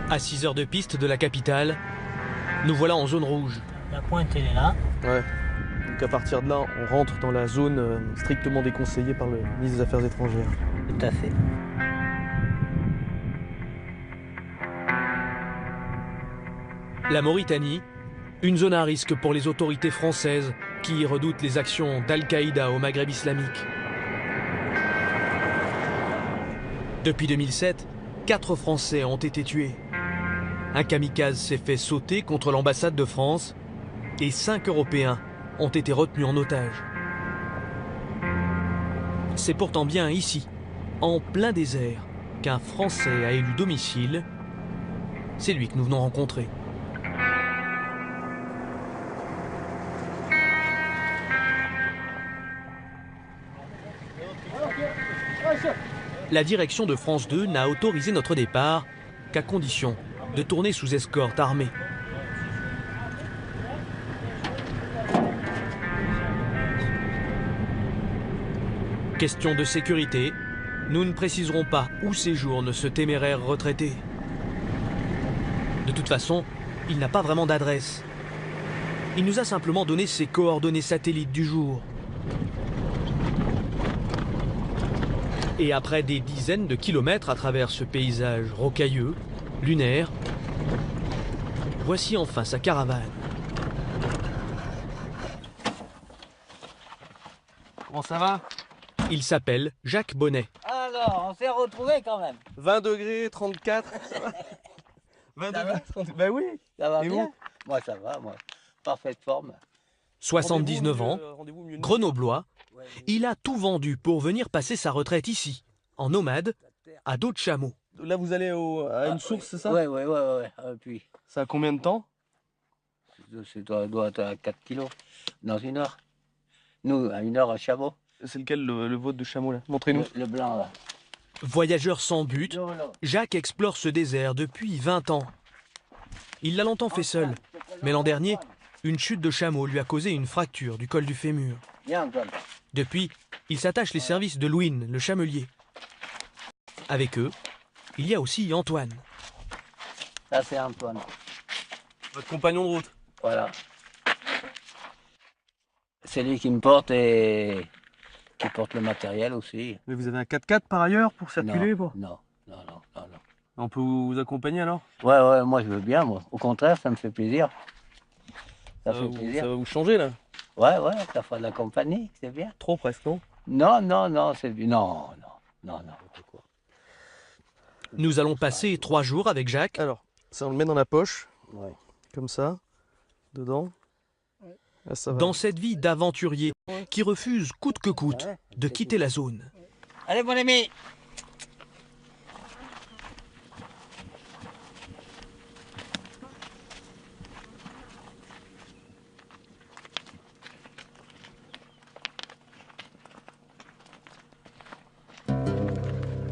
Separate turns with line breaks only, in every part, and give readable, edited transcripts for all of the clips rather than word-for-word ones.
À 6 heures de piste de la capitale, nous voilà en zone rouge.
La pointe, elle est là.
Ouais. Donc à partir de là, on rentre dans la zone strictement déconseillée par le ministre des Affaires étrangères.
Tout à fait.
La Mauritanie, une zone à risque pour les autorités françaises qui y redoutent les actions d'Al-Qaïda au Maghreb islamique. Depuis 2007, 4 Français ont été tués. Un kamikaze s'est fait sauter contre l'ambassade de France et 5 Européens ont été retenus en otage. C'est pourtant bien ici, en plein désert, qu'un Français a élu domicile. C'est lui que nous venons rencontrer. La direction de France 2 n'a autorisé notre départ qu'à condition de tourner sous escorte armée. Question de sécurité, nous ne préciserons pas où séjourne ce téméraire retraité. De toute façon, il n'a pas vraiment d'adresse. Il nous a simplement donné ses coordonnées satellites du jour. Et après des dizaines de kilomètres à travers ce paysage rocailleux, lunaire, voici enfin sa caravane.
Comment ça va?
Il s'appelle Jacques Bonnet.
Alors, on s'est retrouvés quand même.
20 degrés, 34, ça va? 20
Ça
degrés,
va
30... Bah oui.
Ça va
Et
bien?
vous?
Moi, ça va, moi. Parfaite forme.
79 ans,
Rendez-vous mieux.
grenoblois, il a tout vendu pour venir passer sa retraite ici, en nomade, à dos de chameau.
Là, vous allez à une source, c'est ça?
Ouais. Puis,
Ça a combien de temps?
ça doit être à 4 kilos dans 1 heure. Nous, à 1 heure à chameau.
C'est lequel, le vôtre de chameau, là? Montrez-nous.
Le blanc, là.
Voyageur sans but,
Là.
Jacques explore ce désert depuis 20 ans. Il l'a longtemps fait seul, mais l'an dernier, une chute de chameau lui a causé une fracture du col du fémur.
Viens, Antoine.
Depuis, il s'attache les services de Louine, le chamelier. Avec eux, il y a aussi Antoine.
Ça, c'est Antoine.
Votre compagnon de route.
Voilà. C'est lui qui me porte et qui porte le matériel aussi.
Mais vous avez un 4x4 par ailleurs pour circuler?
Non.
On peut vous accompagner alors?
Ouais, moi je veux bien, moi. Au contraire, ça me fait plaisir. Ça fait plaisir.
Ça va vous changer là?
Ouais, ça fera de la compagnie, c'est bien.
Trop presque, non?
Non, c'est bien. Non.
Nous allons passer 3 jours avec Jacques.
Alors, ça on le met dans la poche,
Ouais.
comme ça, dedans. Là, ça va.
Dans cette vie d'aventurier qui refuse coûte que coûte de quitter la zone.
Allez, mon ami.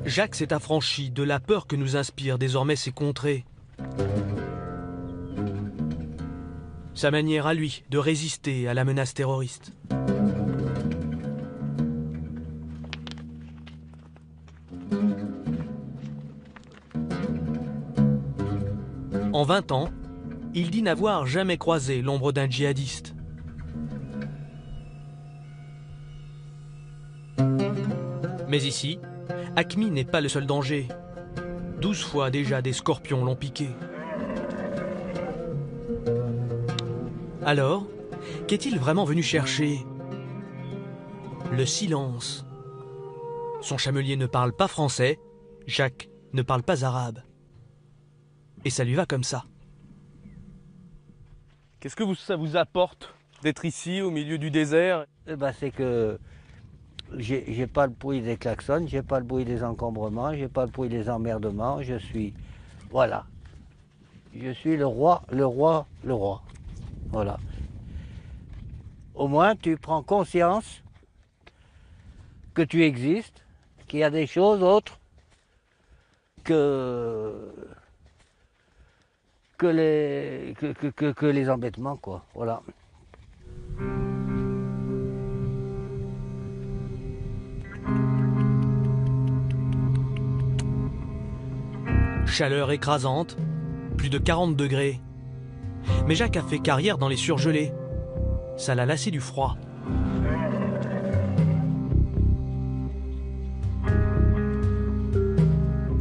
Jacques s'est affranchi de la peur que nous inspirent désormais ces contrées. Sa manière à lui de résister à la menace terroriste. En 20 ans, il dit n'avoir jamais croisé l'ombre d'un djihadiste. Mais ici, Acmi n'est pas le seul danger. 12 fois déjà des scorpions l'ont piqué. Alors, qu'est-il vraiment venu chercher? Le silence. Son chamelier ne parle pas français, Jacques ne parle pas arabe. Et ça lui va comme ça.
Qu'est-ce que ça vous apporte d'être ici au milieu du désert?
C'est que j'ai pas le bruit des klaxons, j'ai pas le bruit des encombrements, j'ai pas le bruit des emmerdements. Je suis le roi. Voilà. Au moins, tu prends conscience que tu existes, qu'il y a des choses autres que les embêtements, quoi. Voilà.
Chaleur écrasante, plus de 40 degrés. Mais Jacques a fait carrière dans les surgelés. Ça l'a lassé du froid.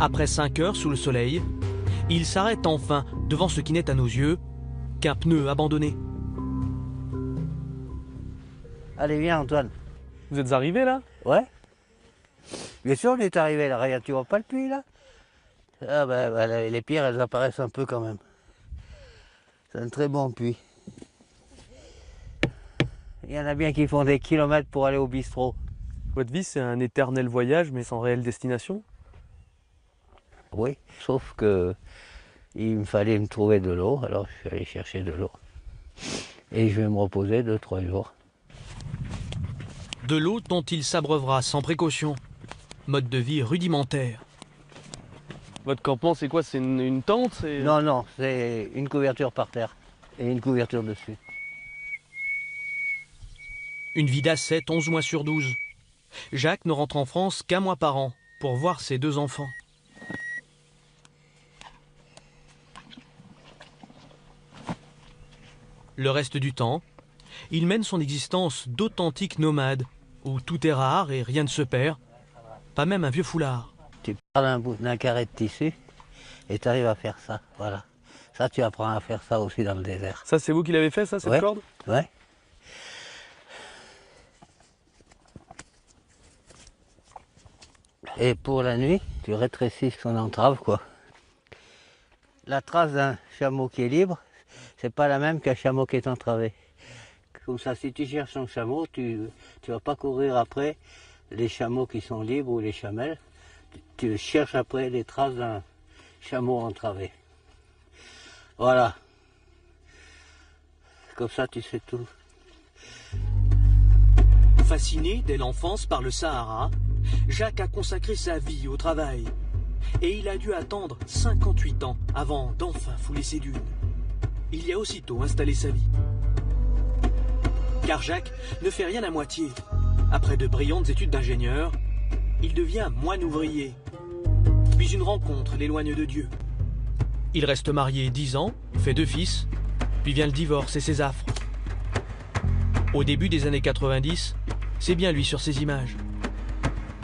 Après 5 heures sous le soleil, il s'arrête enfin devant ce qui n'est à nos yeux qu'un pneu abandonné.
Allez, viens Antoine.
Vous êtes arrivé là?
Ouais. Bien sûr, on est arrivé là. Regarde, tu vois pas le puits là? Ah ben, les pierres, elles apparaissent un peu quand même. C'est un très bon puits. Il y en a bien qui font des kilomètres pour aller au bistrot.
Votre vie, c'est un éternel voyage, mais sans réelle destination?
Oui, sauf que il me fallait me trouver de l'eau, alors je suis allé chercher de l'eau. Et je vais me reposer 2-3 jours.
De l'eau dont il s'abreuvera sans précaution. Mode de vie rudimentaire.
Votre campement, c'est quoi? C'est une tente?
Non, non, c'est une couverture par terre et une couverture dessus.
Une vie d'ascète 11 mois sur 12. Jacques ne rentre en France qu'un mois par an pour voir ses 2 enfants. Le reste du temps, il mène son existence d'authentique nomade, où tout est rare et rien ne se perd, pas même un vieux foulard.
Tu parles d'un carré de tissu et tu arrives à faire ça, voilà. Ça, tu apprends à faire ça aussi dans le désert.
Ça, c'est vous qui l'avez fait, ça, cette
Ouais.
corde?
Ouais. Et pour la nuit, tu rétrécis son entrave, quoi. La trace d'un chameau qui est libre, c'est pas la même qu'un chameau qui est entravé. Comme ça, si tu cherches un chameau, tu vas pas courir après les chameaux qui sont libres ou les chamelles. Tu cherches après les traces d'un chameau entravé. Voilà. Comme ça, tu sais tout.
Fasciné dès l'enfance par le Sahara, Jacques a consacré sa vie au travail. Et il a dû attendre 58 ans avant d'enfin fouler ses dunes. Il y a aussitôt installé sa vie. Car Jacques ne fait rien à moitié. Après de brillantes études d'ingénieur, il devient moine ouvrier. Puis une rencontre l'éloigne de Dieu. Il reste marié 10 ans, fait 2 fils, puis vient le divorce et ses affres. Au début des années 90, c'est bien lui sur ces images.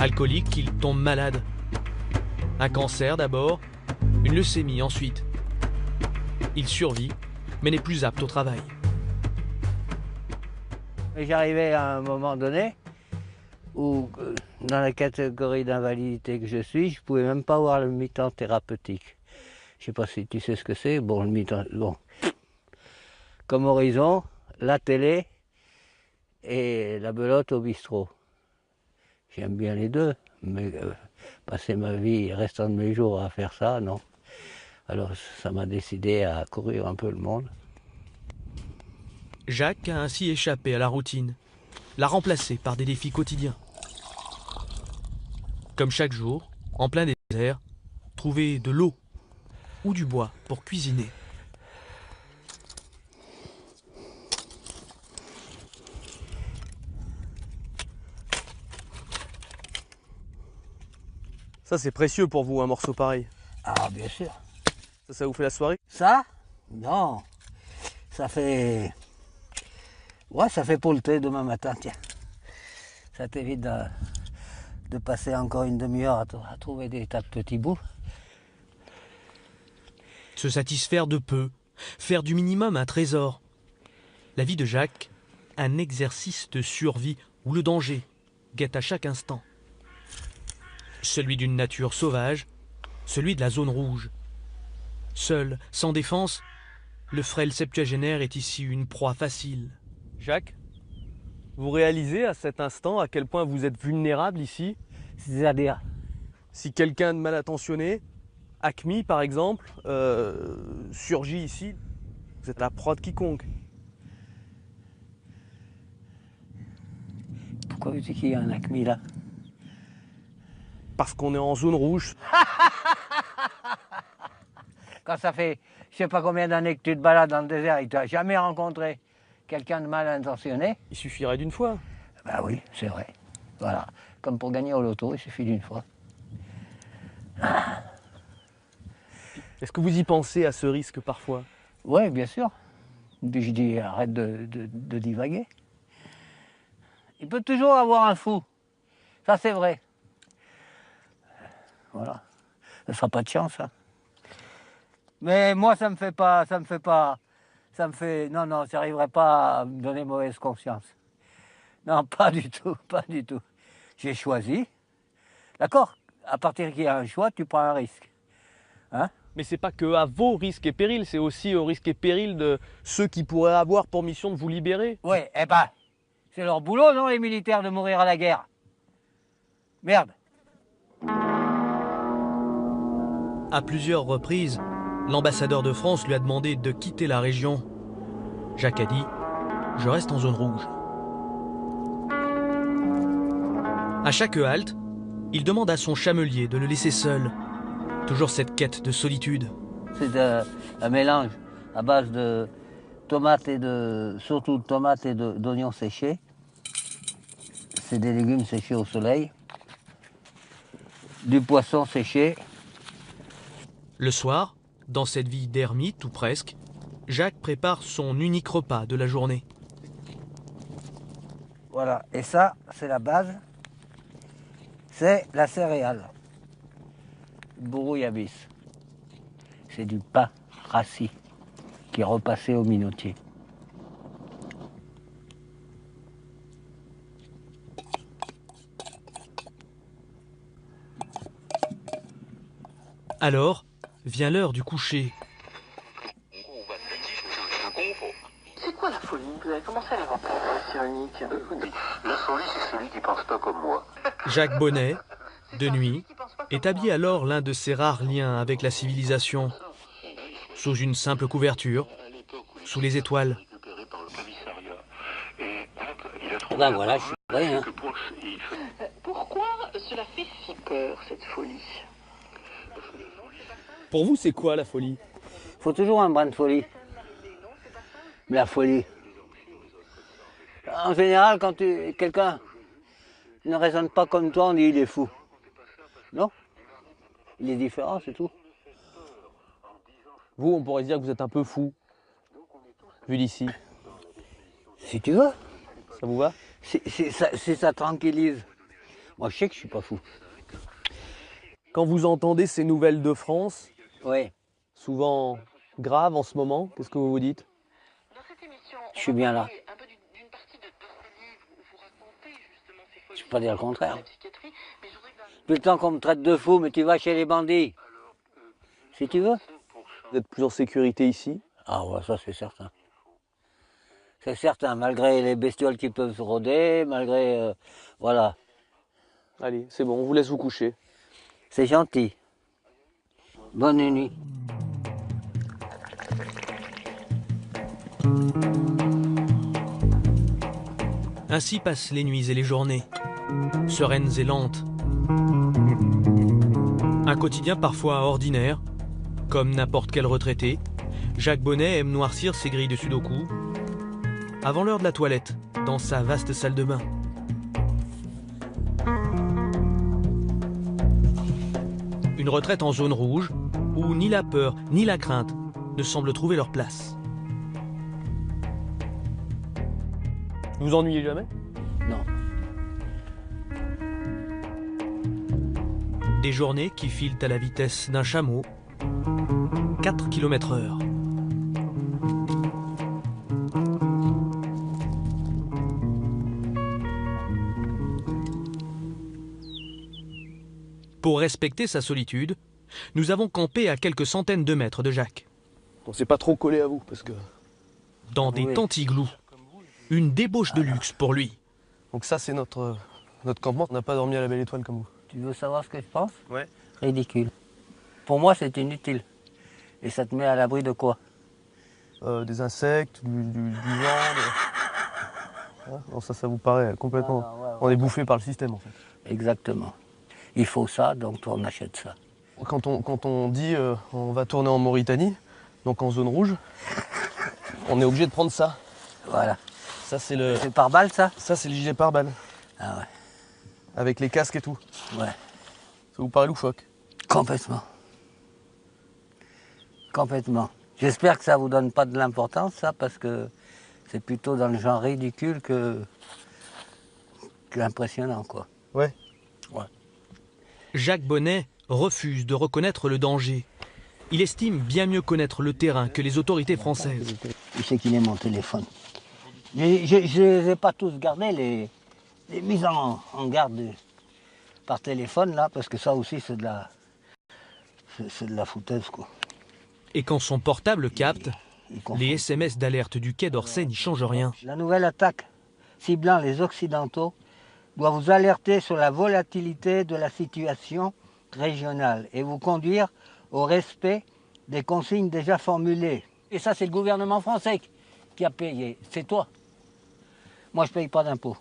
Alcoolique, il tombe malade. Un cancer d'abord, une leucémie ensuite. Il survit, mais n'est plus apte au travail.
J'arrivais à un moment donné où, dans la catégorie d'invalidité que je suis, je ne pouvais même pas voir le mi-temps thérapeutique. Je ne sais pas si tu sais ce que c'est. Bon, le mi-temps, bon. Comme horizon, la télé et la belote au bistrot. J'aime bien les deux, mais passer ma vie, restant de mes jours à faire ça, non. Alors ça m'a décidé à courir un peu le monde.
Jacques a ainsi échappé à la routine, l'a remplacée par des défis quotidiens. Comme chaque jour, en plein désert, trouver de l'eau ou du bois pour cuisiner.
Ça, c'est précieux pour vous, un morceau pareil.
Ah, bien sûr.
Ça vous fait la soirée?
Ça? Non. Ça fait... Ouais, ça fait pour le thé demain matin, tiens. Ça t'évite de passer encore une demi-heure à trouver des tas de petits bouts.
Se satisfaire de peu, faire du minimum un trésor. La vie de Jacques, un exercice de survie où le danger guette à chaque instant. Celui d'une nature sauvage, celui de la zone rouge. Seul, sans défense, le frêle septuagénaire est ici une proie facile.
Jacques, vous réalisez à cet instant à quel point vous êtes vulnérable ici?
C'est-à-dire,
Si quelqu'un de mal intentionné, Acme par exemple, surgit ici, vous êtes la proie de quiconque.
pourquoi tu dis qu'il y a un acme là?
Parce qu'on est en zone rouge.
Quand ça fait je sais pas combien d'années que tu te balades dans le désert et que tu n'as jamais rencontré quelqu'un de mal intentionné,
Il suffirait d'une fois.
ben oui, c'est vrai. Voilà. Comme pour gagner au loto, il suffit d'une fois.
Est-ce que vous y pensez à ce risque parfois?
Oui, bien sûr. Puis je dis, arrête de divaguer. Il peut toujours avoir un fou. Ça, c'est vrai. Voilà. Ça sera pas de chance, hein. Mais moi, ça me fait, non, ça n'arriverait pas à me donner mauvaise conscience. Non, pas du tout, pas du tout. J'ai choisi. D'accord? À partir qu'il y a un choix, tu prends un risque. Hein?
Mais c'est pas que à vos risques et périls, c'est aussi au risque et péril de ceux qui pourraient avoir pour mission de vous libérer.
Oui, eh ben, c'est leur boulot, non, les militaires, de mourir à la guerre. Merde.
À plusieurs reprises, l'ambassadeur de France lui a demandé de quitter la région. Jacques a dit « Je reste en zone rouge ». À chaque halte, il demande à son chamelier de le laisser seul. Toujours cette quête de solitude.
C'est un mélange à base de tomates surtout de tomates et d'oignons séchés. C'est des légumes séchés au soleil. Du poisson séché.
Le soir, dans cette vie d'ermite ou presque, Jacques prépare son unique repas de la journée.
Voilà, et ça, c'est la base. C'est la céréale. Bourouillabis. C'est du pain rassis qui est repassé au minotier.
Alors, vient l'heure du coucher.
C'est quoi la folie? Vous avez commencé à l'avoir ironique.
La folie, c'est celui qui pense pas comme moi.
Jacques Bonnet, de nuit, établit alors l'un de ses rares liens avec la civilisation. Sous une simple couverture, sous les étoiles.
Ben voilà, je suis prêt, hein.
Pourquoi cela fait si peur, cette folie?
Pour vous, c'est quoi la folie?
Il faut toujours un brin de folie. Mais la folie. En général, quand quelqu'un ne raisonne pas comme toi, on dit il est fou. Non? Il est différent, c'est tout.
Vous, on pourrait dire que vous êtes un peu fou, vu d'ici.
Si tu veux.
Ça vous va?
Si ça tranquillise. Moi, je sais que je suis pas fou.
Quand vous entendez ces nouvelles de France,
Oui,
souvent graves en ce moment, qu'est-ce que vous vous dites?
je suis bien là. Je peux pas dire le contraire. Depuis le temps qu'on me traite de fou, mais tu vas chez les bandits. Si tu veux.
Vous êtes plus en sécurité ici?
Ah ouais, ça c'est certain. C'est certain, malgré les bestioles qui peuvent se rôder, malgré... voilà.
Allez, c'est bon, on vous laisse vous coucher.
C'est gentil. Bonne nuit.
Ainsi passent les nuits et les journées, sereines et lentes. Un quotidien parfois ordinaire, comme n'importe quel retraité. Jacques Bonnet aime noircir ses grilles de sudoku avant l'heure de la toilette, dans sa vaste salle de bain. Une retraite en zone rouge, où ni la peur ni la crainte ne semblent trouver leur place.
Vous vous ennuyez jamais?
Non.
Des journées qui filent à la vitesse d'un chameau, 4 km/h. Pour respecter sa solitude, nous avons campé à quelques centaines de mètres de Jacques.
On s'est pas trop collé à vous, parce que...
Dans des tentes igloos. Une débauche de luxe pour lui.
Donc ça, c'est notre campement. On n'a pas dormi à la Belle Étoile comme vous.
Tu veux savoir ce que je pense?
Ouais.
Ridicule. Pour moi, c'est inutile. Et ça te met à l'abri de quoi?
Des insectes, du vent... Hein? Non, ça vous paraît complètement...
Ah, ouais.
On est bouffé par le système, en fait.
Exactement. Il faut ça, donc on achète ça.
Quand on dit on va tourner en Mauritanie, donc en zone rouge, on est obligé de prendre ça.
Voilà.
Ça, c'est le...
C'est par balle, ça?
Ça, c'est le gilet pare-balles.
Ah ouais.
Avec les casques et tout.
Ouais.
Ça vous paraît loufoque?
Complètement. Complètement. J'espère que ça vous donne pas de l'importance, ça, parce que c'est plutôt dans le genre ridicule que impressionnant, quoi.
Ouais.
Ouais.
Jacques Bonnet refuse de reconnaître le danger. Il estime bien mieux connaître le terrain que les autorités françaises.
Il sait qu'il est mon téléphone. Je ne les ai pas tous gardés, les mises en garde par téléphone, là, parce que ça aussi, c'est de la foutaise, quoi.
Et quand son portable capte, les SMS d'alerte du Quai d'Orsay n'y changent rien.
La nouvelle attaque ciblant les Occidentaux doit vous alerter sur la volatilité de la situation régionale et vous conduire au respect des consignes déjà formulées. Et ça, c'est le gouvernement français qui a payé. C'est toi. Moi, je ne paye pas d'impôts.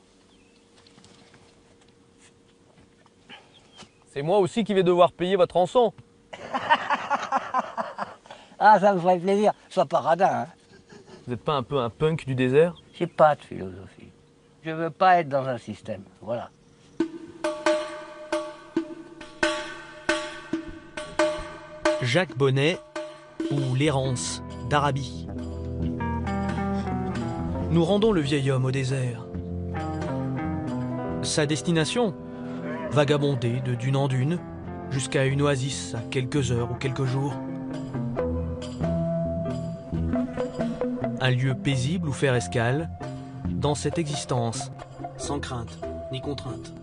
C'est moi aussi qui vais devoir payer votre rançon.
Ah, ça me ferait plaisir. Sois pas radin, hein.
Vous n'êtes pas un peu un punk du désert?
J'ai pas de philosophie. Je veux pas être dans un système. Voilà.
Jacques Bonnet ou l'errance d'Arabie. Nous rendons le vieil homme au désert. Sa destination? Vagabonder de dune en dune jusqu'à une oasis à quelques heures ou quelques jours. Un lieu paisible où faire escale dans cette existence, sans crainte ni contrainte.